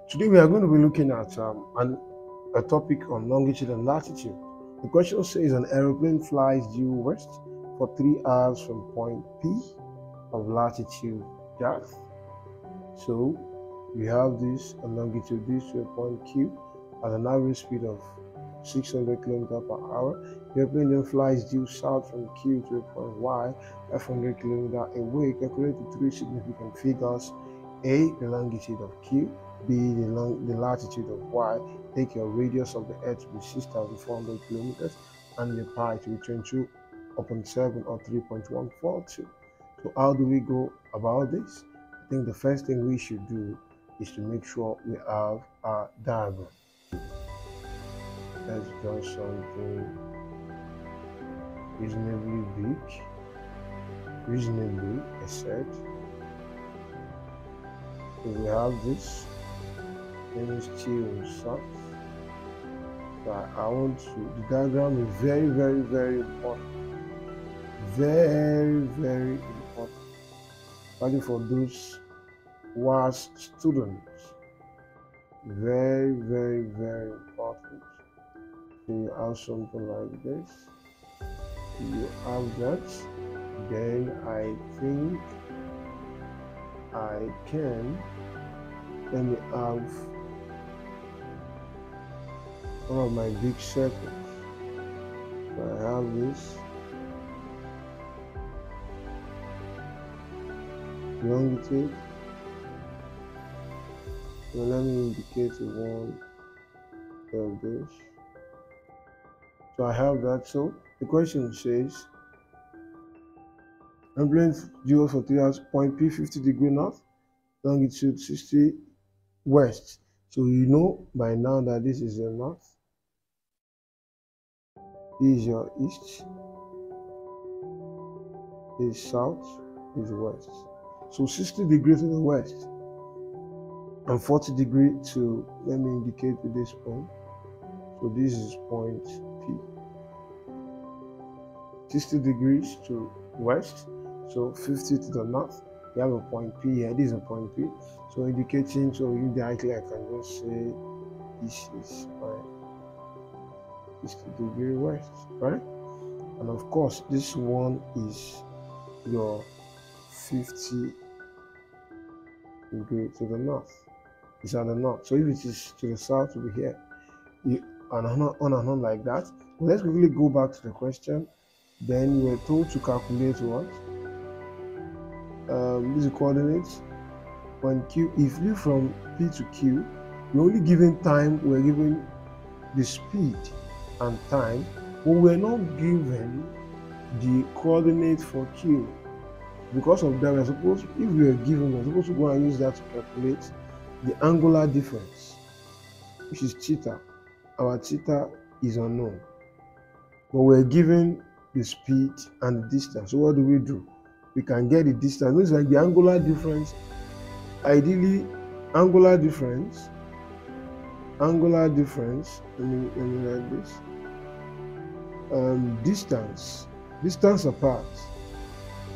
Today we are going to be looking at a topic on longitude and latitude. The question says an aeroplane flies due west for 3 hours from point P of latitude Earth. So we have this longitude this to a point Q at an average speed of 600 km per hour. The airplane then flies due south from Q to a point Y 500 km away. Calculate the three significant figures: A, the longitude of Q; B, the latitude of Y. Take your radius of the Earth to be 6,400 kilometers and your pi to be 22/7 or 3.142. So how do we go about this? I think the first thing we should do is to make sure we have a diagram. Let's draw something reasonably big, I said. So we have this, then it's still south. So I want to, the diagram is very, very, very important. Very, very important. Especially for those who are students. Very, very, very important. So you have something like this. You have that. Then I think I can, let me have one of my big circles. So I have this longitude. So let me indicate one of this. So I have that. So the question says, airplane due for 3 hours, point P 50 degree north, longitude 60 west. So you know by now that this is your north, this is your east, this is south, this is west. So 60 degrees to the west and 40 degrees to, let me indicate with this point. So this is point P. 60 degrees to west, so 50 to the north. We have a point P here. This is a point P. So indicating, so indirectly I can just say this is my 60 degree west, right? And of course, this one is your 50 degree to the north. It's at the north. So if it is to the south, it will be here. On and on like that. Well, let's quickly go back to the question. Then we were told to calculate what? These are coordinates. When Q, if you from P to Q, we're only given time, we're given the speed and time, but we're not given the coordinate for Q. Because of that, we're supposed, if we are given, we're supposed to go and use that to calculate the angular difference, which is theta. Our theta is unknown, but we're given the speed and the distance. So what do? We can get the distance. It's like the angular difference. Ideally, angular difference. Let me like this. Distance apart.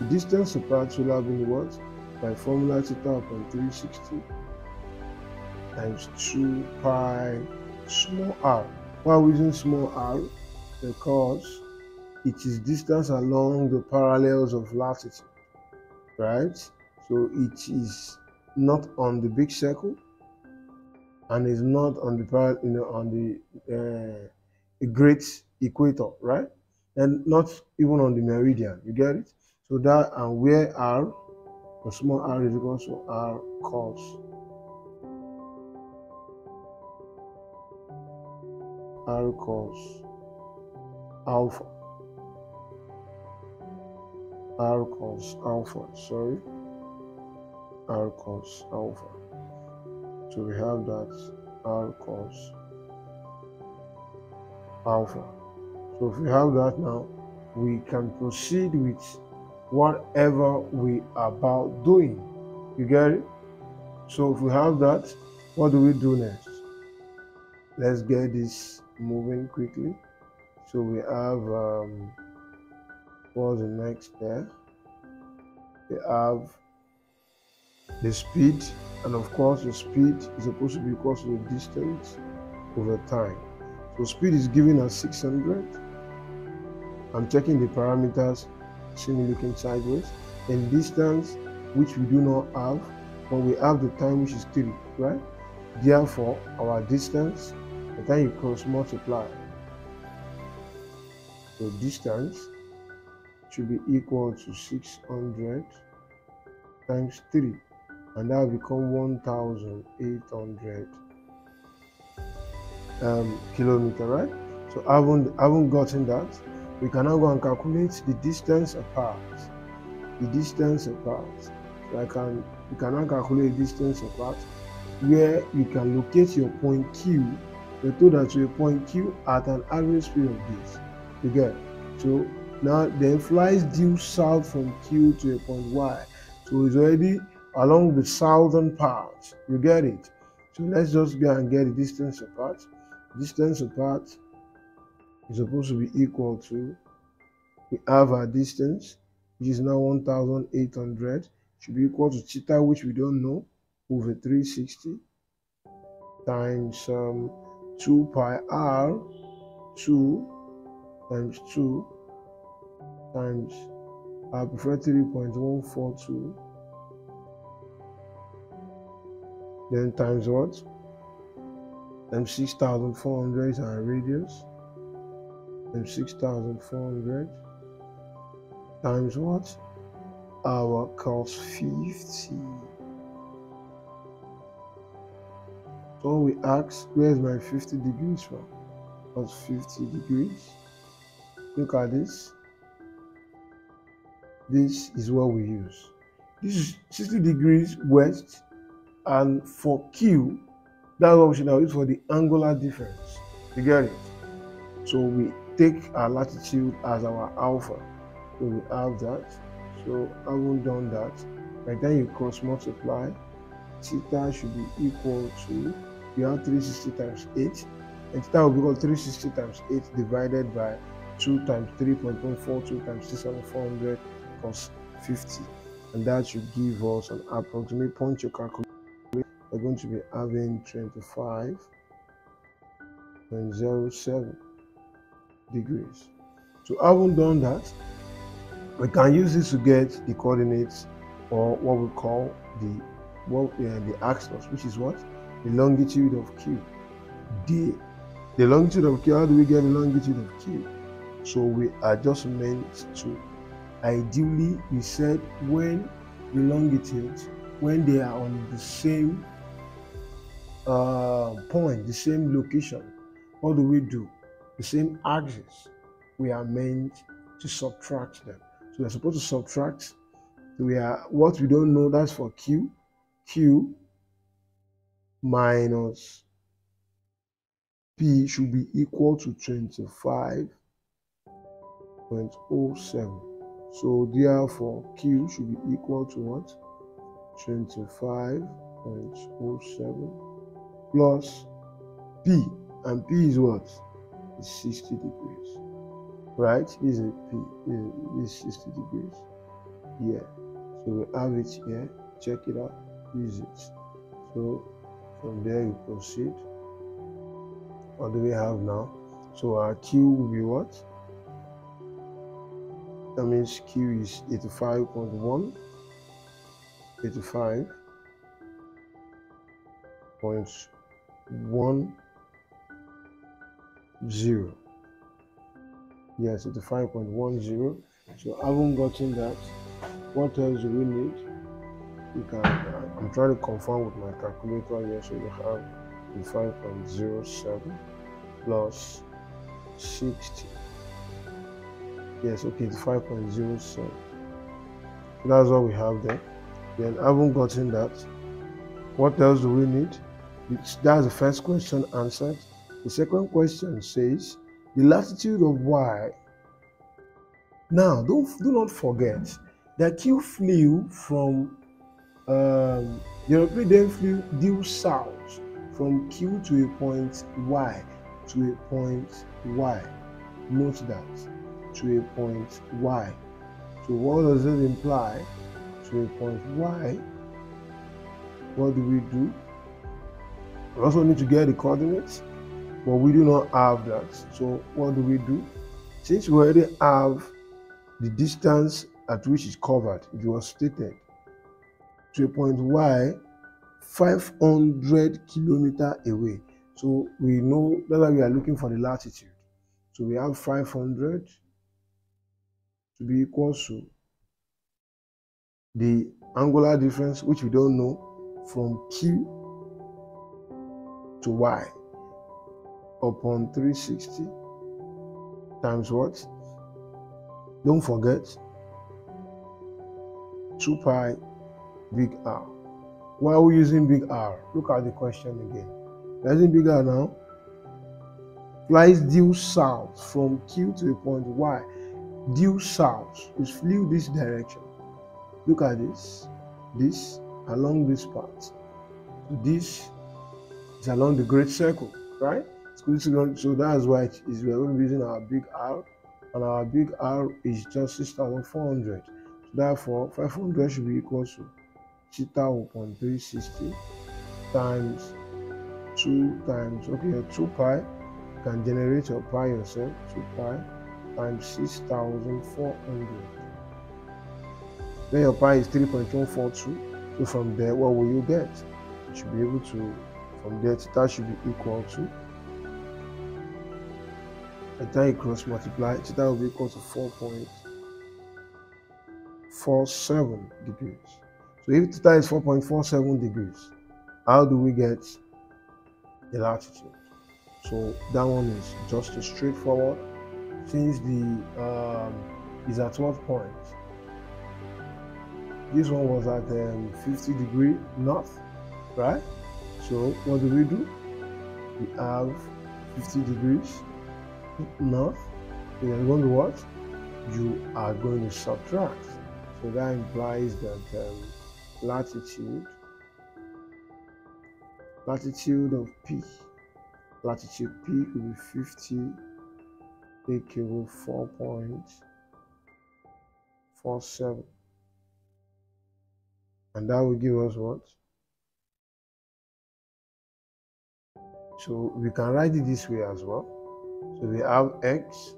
The distance apart will have been what? By formula theta upon 360 times 2 pi small r. Why are we using small r? Because it is distance along the parallels of latitude, right? So it is not on the big circle and is not on the great equator, right? And not even on the meridian. You get it? So that, and where r, the small r is equal to r cos alpha. R cos alpha. So we have that r cos alpha. So if we have that now, we can proceed with whatever we are about doing. You get it? So if we have that, what do we do next? Let's get this moving quickly. So we have what's the next there? We have the speed, and of course the speed is supposed to be equal to the distance over time. So speed is given as 600. I'm checking the parameters, see me looking sideways. And distance, which we do not have, but we have the time, which is 3, right? Therefore, our distance, the time you cross multiply, so distance should be equal to 600 times 3, and that will become 1,800 kilometer, right? So I haven't gotten that. We can now go and calculate the distance apart. The distance apart. So you can now calculate the distance apart, where you can locate your point Q. You're told that to a point Q at an average speed of this. You get? So now then flies due south from Q to a point Y. So it's already along the southern part. You get it? So let's just go and get the distance apart. Distance apart is supposed to be equal to, we have our distance, which is now 1,800, should be equal to theta, which we don't know, over 360 times 2 pi r 2 times 2 times, I prefer 3.142, then times what? Times 6,400 is our radius, and 6,400 times what? Our cos 50. So we ask, where is my 50 degrees from? Cos 50 degrees. Look at this. This is what we use. This is 60 degrees west, and for Q, that's what we should now use for the angular difference. You get it? So we take our latitude as our alpha. So we have that. So I haven't done that. By then you cross multiply, theta should be equal to, you have 360 times 8, and theta will be equal to 360 times 8 divided by 2 times 3.142 times 6,400 cos 50, and that should give us an approximate point you calculate. We're going to be having 25.07 degrees. So having done that, we can use this to get the coordinates, or what we call the axis, which is what? The longitude of Q. The longitude of Q, how do we get the longitude of Q? So we are just meant to, ideally, we said when the longitudes, when they are on the same point, the same location, what do we do? The same axis, we are meant to subtract them. So we're supposed to subtract, what we don't know, that's for Q. Q minus P should be equal to 25.07. So therefore Q should be equal to what? 25.07 plus P, and P is what? Is 60 degrees, right? This is a P, this is 60 degrees here. So we have it here, check it out, use it. So from there you proceed. What do we have now? So our Q will be what? That means Q is 85.1, 85.10. Yes, 85.10. So I haven't gotten that. What else do we need? You can, I'm trying to confirm with my calculator here. So you have 5.07 plus 60. Yes, okay, it's 5.07. So that's what we have there. Then I haven't gotten that. What else do we need? That's the first question answered. The second question says the latitude of Y. Now, do not forget that Q flew from the aeroplane flew due south from Q to a point Y to a point Y. Note that, to a point Y. So what does it imply? To a point Y, what do we do? We also need to get the coordinates, but we do not have that. So what do we do? Since we already have the distance at which it's covered, it was stated to a point y 500 kilometers away. So we know that's why we are looking for the latitude. So we have 500 to be equal to the angular difference, which we don't know, from Q to Y upon 360 times what? Don't forget 2 pi big R. Why are we using big R? Look at the question again. We're using big R now. Flies due south from Q to a point Y. Due south, which flew this direction. Look at this along this path. This is along the great circle, right? So that's why we're going to be using our big R, and our big R is just 6,400. So therefore, 500 should be equal to theta upon 360 times 2 times, okay, 2 pi. You can generate your pi yourself. 2 pi times 6,400. Then your pi is 3.142. So from there, what will you get? You should be able to, from there, theta should be equal to, at time you cross multiply, theta will be equal to 4.47 degrees. So if theta is 4.47 degrees, how do we get the latitude? So that one is just straightforward. Since the is at what point? This one was at 50 degrees north, right? So what do? We have 50 degrees north. So you're going to what? You are going to subtract. So that implies that latitude of P. Latitude P will be 50 equal 4.47. And that will give us what? So we can write it this way as well. So we have x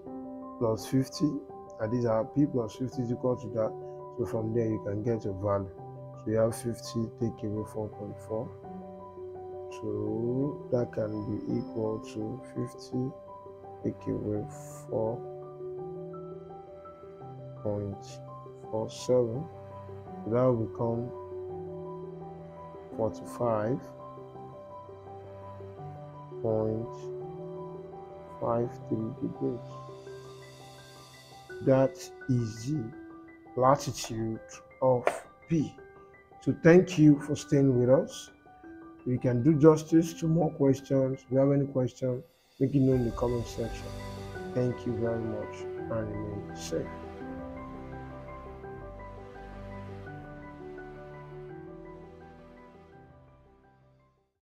plus 50, and these are p plus 50 is equal to that. So from there you can get a value. So you have 50 take away 4.4. So that can be equal to 50 take away 4.47. So that will become 45.53 degrees. That is the latitude of P. So thank you for staying with us. We can do justice to more questions. If you have any questions, make it known in the comment section. Thank you very much and remain safe.